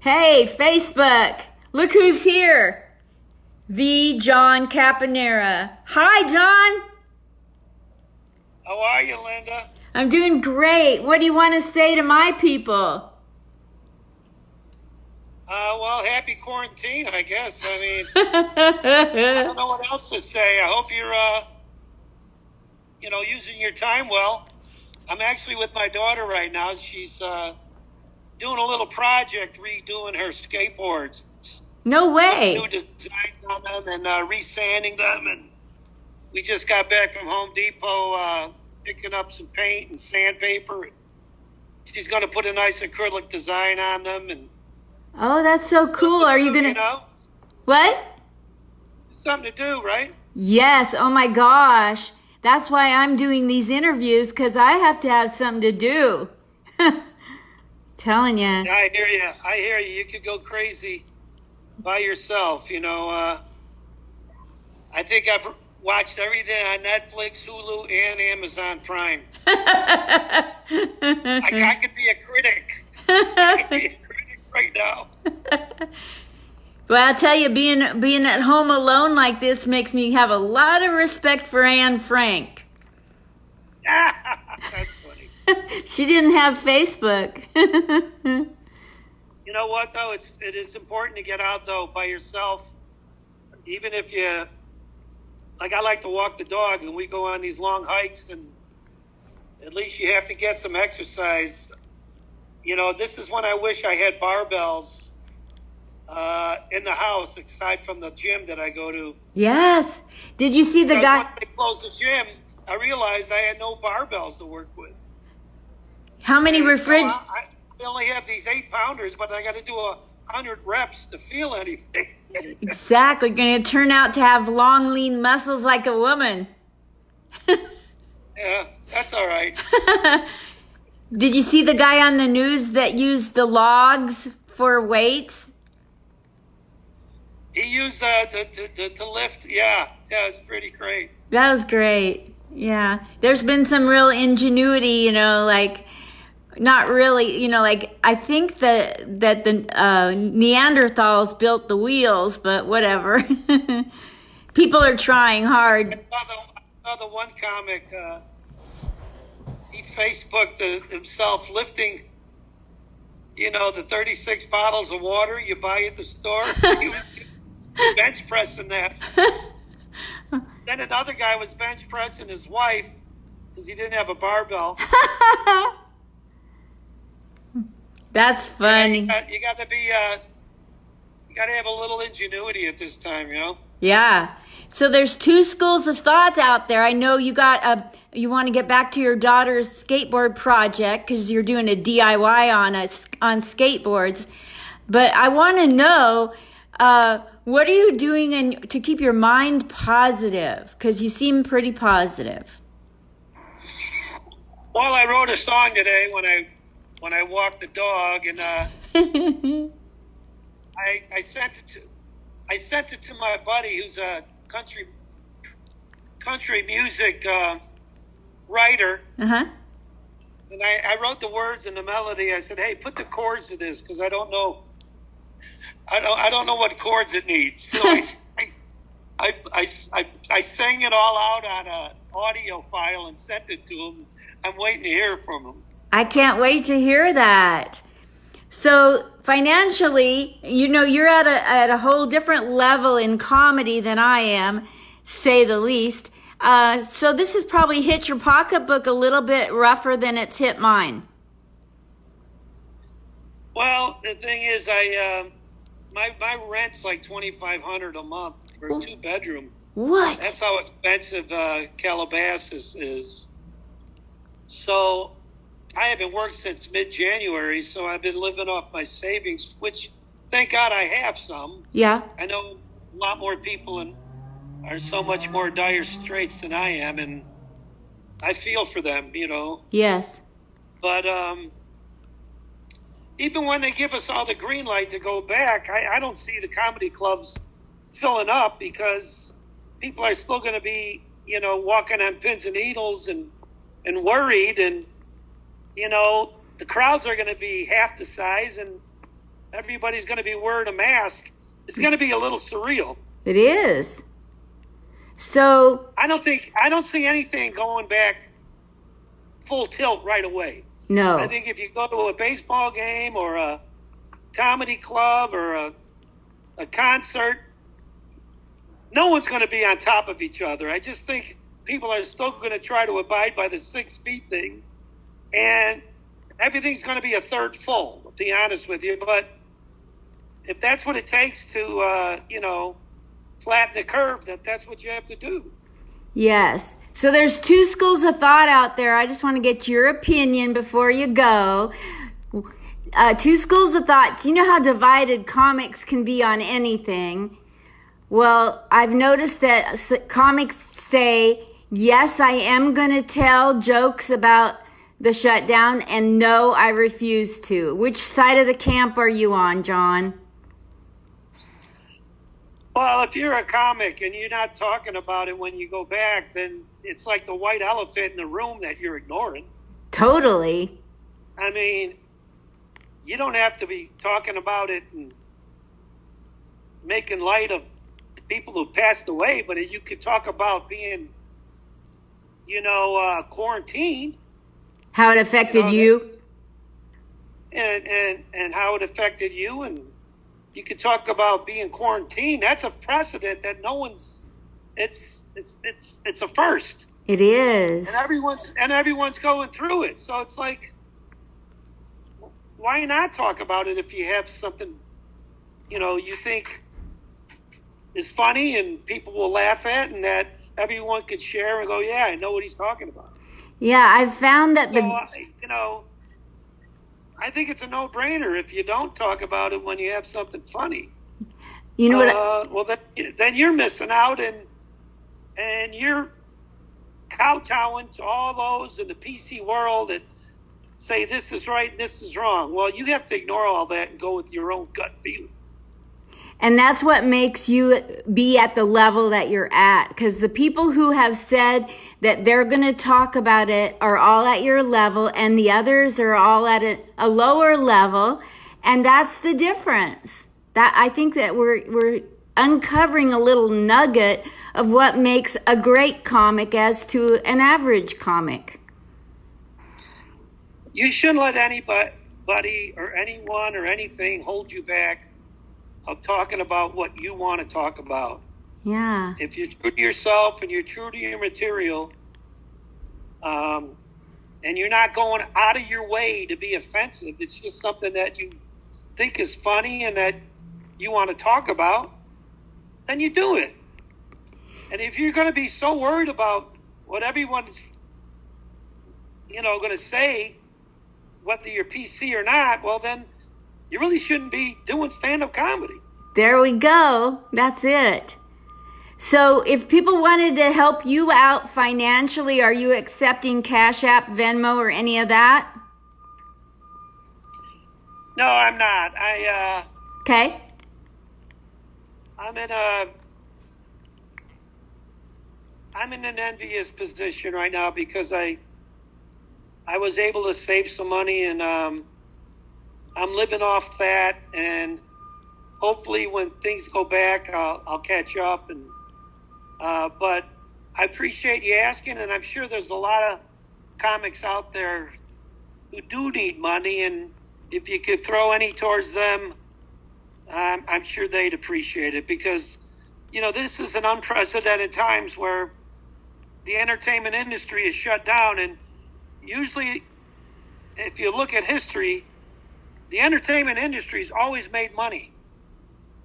Hey, Facebook! Look who's here! The John Caponera. Hi, John! How are you, Linda? I'm doing great. What do you want to say to my people? Well, happy quarantine, I guess. I mean, I don't know what else to say. I hope you're, using your time well. I'm actually with my daughter right now. She's doing a little project, redoing her skateboards. No way. New designs on them and resanding them. And we just got back from Home Depot picking up some paint and sandpaper. She's going to put a nice acrylic design on them. And Oh, that's so cool. Are you going to... You know, What? something to do, right? Yes. Oh my gosh. That's why I'm doing these interviews, because I have to have something to do. Telling you. Yeah, I hear you. I hear you. You could go crazy by yourself. I think I've watched everything on Netflix, Hulu, and Amazon Prime. I could be a critic. I could be a critic right now. Well, I'll tell you, being at home alone like this makes me have a lot of respect for Anne Frank. That's funny. She didn't have Facebook. You know what, though? It is important to get out, though, by yourself. Even if you... Like, I like to walk the dog, and we go on these long hikes, and at least you have to get some exercise. This is when I wish I had barbells in the house, aside from the gym that I go to. Yes. Did you see the Because guy? when they closed the gym, I realized I had no barbells to work with. How many So I only have these 8-pounders, but I got to do 100 reps to feel anything. Exactly. Going to turn out to have long, lean muscles like a woman. Yeah, that's all right. Did you see the guy on the news that used the logs for weights? He used to lift. Yeah, it's pretty great. That was great. Yeah. There's been some real ingenuity, like not really, like I think that the Neanderthals built the wheels, but whatever. People are trying hard. I saw the one comic. He Facebooked himself lifting, the 36 bottles of water you buy at the store. He was bench pressing that. Then another guy was bench pressing his wife because he didn't have a barbell. That's funny. You got to be. You got to have a little ingenuity at this time, Yeah. So there's two schools of thought out there. I know you want to get back to your daughter's skateboard project because you're doing a DIY on skateboards. But I want to know, what are you doing to keep your mind positive? Because you seem pretty positive. Well, I wrote a song today when I walked the dog, and I sent it to my buddy who's a country music writer. Uh-huh. And I wrote the words and the melody. I said, "Hey, put the chords to this because I don't know what chords it needs." So I sang it all out on an audio file and sent it to him. I'm waiting to hear from him. I can't wait to hear that. So financially, you're at a whole different level in comedy than I am, say the least. So this has probably hit your pocketbook a little bit rougher than it's hit mine. Well, the thing is, my rent's like $2,500 a month for a 2-bedroom. What? That's how expensive Calabasas is. So I haven't worked since mid-January, so I've been living off my savings, which, thank God, I have some. Yeah. I know a lot more people are so much more dire straits than I am, and I feel for them, Yes. But even when they give us all the green light to go back, I don't see the comedy clubs filling up because people are still going to be, walking on pins and needles and worried, and the crowds are going to be half the size, and everybody's going to be wearing a mask, it's going to be a little surreal. It is. So I don't see anything going back full tilt right away. no. I think if you go to a baseball game or a comedy club or a concert, no one's going to be on top of each other. I just think people are still going to try to abide by the 6 feet thing, and everything's going to be a third full, to be honest with you. But if that's what it takes to, flatten the curve, that's what you have to do. Yes. So there's 2 schools of thought out there. I just want to get your opinion before you go. 2 schools of thought. Do you know how divided comics can be on anything? Well, I've noticed that comics say, yes, I am going to tell jokes about the shutdown, and no, I refuse to. Which side of the camp are you on, John? Well, if you're a comic and you're not talking about it when you go back, then it's like the white elephant in the room that you're ignoring. Totally. I mean, you don't have to be talking about it and making light of people who passed away, but you could talk about being, quarantined. How it affected you? And how it affected you, and you could talk about being quarantined. That's a precedent that no one's. It's a first. It is. And everyone's going through it. So it's like, why not talk about it if you have something, you think is funny and people will laugh at, and that everyone could share and go, yeah, I know what he's talking about. Yeah, I've found that I think it's a no-brainer if you don't talk about it when you have something funny. You know what? Then you're missing out, and you're kowtowing to all those in the PC world that say this is right and this is wrong. Well, you have to ignore all that and go with your own gut feeling. And that's what makes you be at the level that you're at. Because the people who have said that they're going to talk about it are all at your level, and the others are all at a lower level. And that's the difference. That I think that we're uncovering a little nugget of what makes a great comic as to an average comic. You shouldn't let anybody or anyone or anything hold you back of talking about what you want to talk about. Yeah. If you're true to yourself and you're true to your material, and you're not going out of your way to be offensive, it's just something that you think is funny and that you want to talk about, then you do it. And if you're going to be so worried about what everyone's, going to say, whether you're PC or not, well, then you really shouldn't be doing stand-up comedy. There we go. That's it. So if people wanted to help you out financially, are you accepting Cash App, Venmo, or any of that? No, I'm not. Okay. I'm in an envious position right now because I was able to save some money, and I'm living off that, and hopefully when things go back, I'll catch up. And but I appreciate you asking, and I'm sure there's a lot of comics out there who do need money, and if you could throw any towards them, I'm sure they'd appreciate it, because this is an unprecedented times where the entertainment industry is shut down, and usually, if you look at history, the entertainment industry's always made money,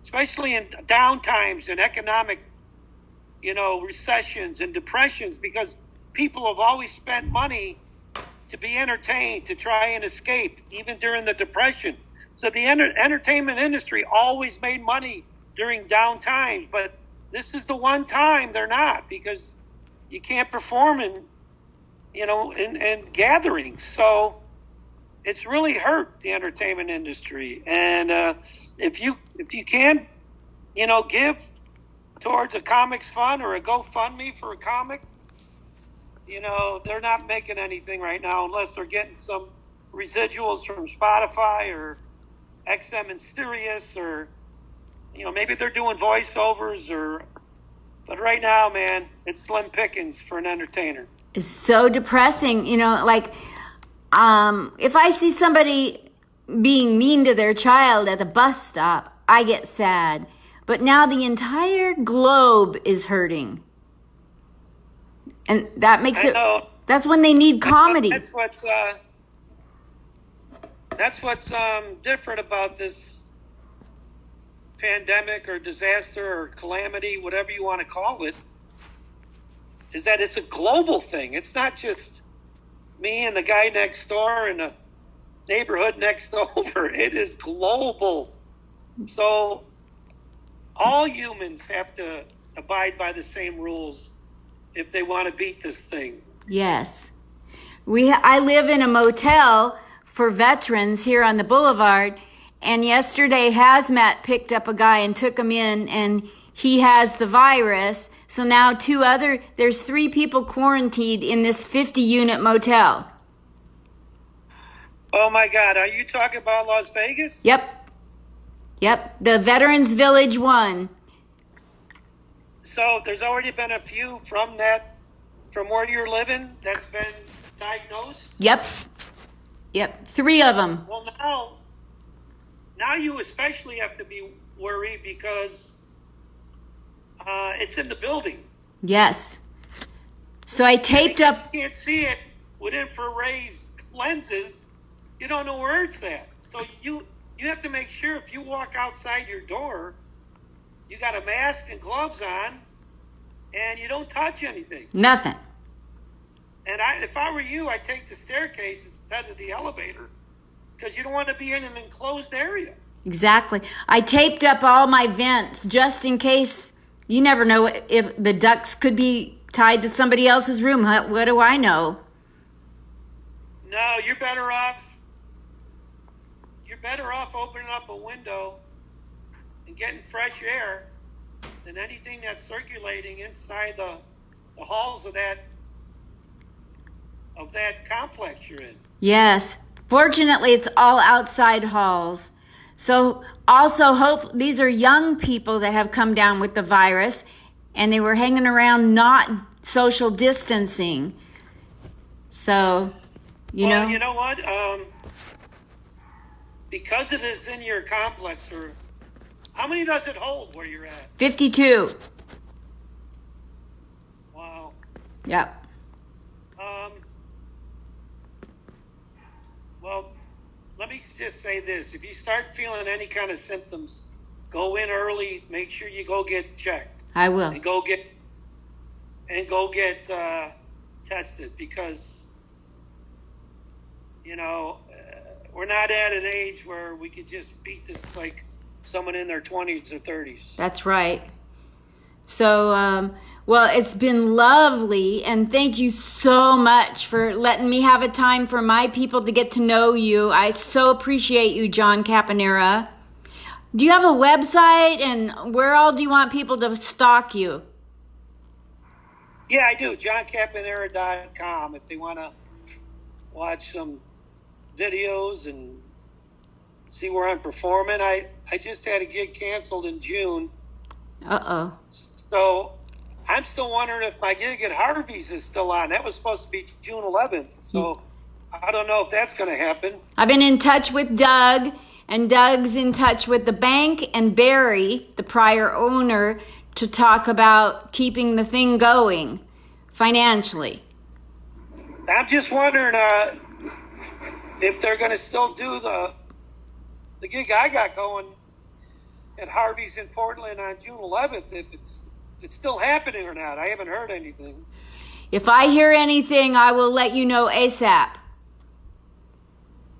especially in down times and economic, recessions and depressions, because people have always spent money to be entertained, to try and escape, even during the Depression. So the entertainment industry always made money during down times, but this is the one time they're not, because you can't perform in gatherings. So it's really hurt the entertainment industry. And if you can, give towards a comics fund or a GoFundMe for a comic, they're not making anything right now unless they're getting some residuals from Spotify or XM and Sirius, or maybe they're doing voiceovers, but right now, man, it's slim pickings for an entertainer. It's so depressing. Like, if I see somebody being mean to their child at the bus stop, I get sad. But now the entire globe is hurting. And that makes that's when they need comedy. That's what's different about this pandemic or disaster or calamity, whatever you want to call it, is that it's a global thing. It's not just me and the guy next door and the neighborhood next over. It is global. So all humans have to abide by the same rules if they want to beat this thing. Yes. I live in a motel for veterans here on the boulevard, and yesterday Hazmat picked up a guy and took him in, and he has the virus. So now there's 3 people quarantined in this 50-unit motel. Oh my God, are you talking about Las Vegas? Yep, the Veterans Village 1. So there's already been a few from where you're living that's been diagnosed? Yep, 3 of them. Well, now you especially have to be worried because it's in the building. Yes. So I taped up. You can't see it with infrared lenses. You don't know where it's at. So you have to make sure if you walk outside your door, you got a mask and gloves on, and you don't touch anything. Nothing. And if I were you, I'd take the staircase instead of the elevator, because you don't want to be in an enclosed area. Exactly. I taped up all my vents just in case. You never know if the ducts could be tied to somebody else's room. What do I know? No, you're better off. You're better off opening up a window and getting fresh air than anything that's circulating inside the halls of that complex you're in. Yes. Fortunately, it's all outside halls. So also, these are young people that have come down with the virus, and they were hanging around not social distancing. So, you know. You know what? Because it is in your complex, or how many does it hold where you're at? 52. Wow. Yep. Well, let me just say this. If you start feeling any kind of symptoms, go in early. Make sure you go get checked. I will. And go get tested, because, we're not at an age where we could just beat this like someone in their 20s or 30s. That's right. So, well, it's been lovely, and thank you so much for letting me have a time for my people to get to know you. I so appreciate you, John Caponera. Do you have a website, and where all do you want people to stalk you? Yeah, I do. JohnCaponera.com if they want to watch some videos and see where I'm performing. I just had a gig canceled in June. Uh-oh. So I'm still wondering if my gig at Harvey's is still on. That was supposed to be June 11th. So I don't know if that's going to happen. I've been in touch with Doug, and Doug's in touch with the bank and Barry, the prior owner, to talk about keeping the thing going financially. I'm just wondering if they're going to still do the gig I got going at Harvey's in Portland on June 11th, if it's still happening or not. I haven't heard anything. If I hear anything, I will let you know ASAP.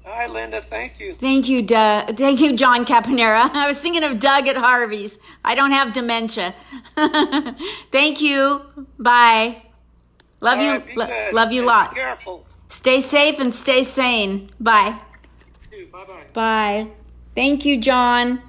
Hi, Linda. Thank you. Thank you, Doug. Thank you, John Caponera. I was thinking of Doug at Harvey's. I don't have dementia. Thank you. Bye. Love you. Love you lots. Be careful. Stay safe and stay sane. Bye. Bye-bye. Bye. Thank you, John.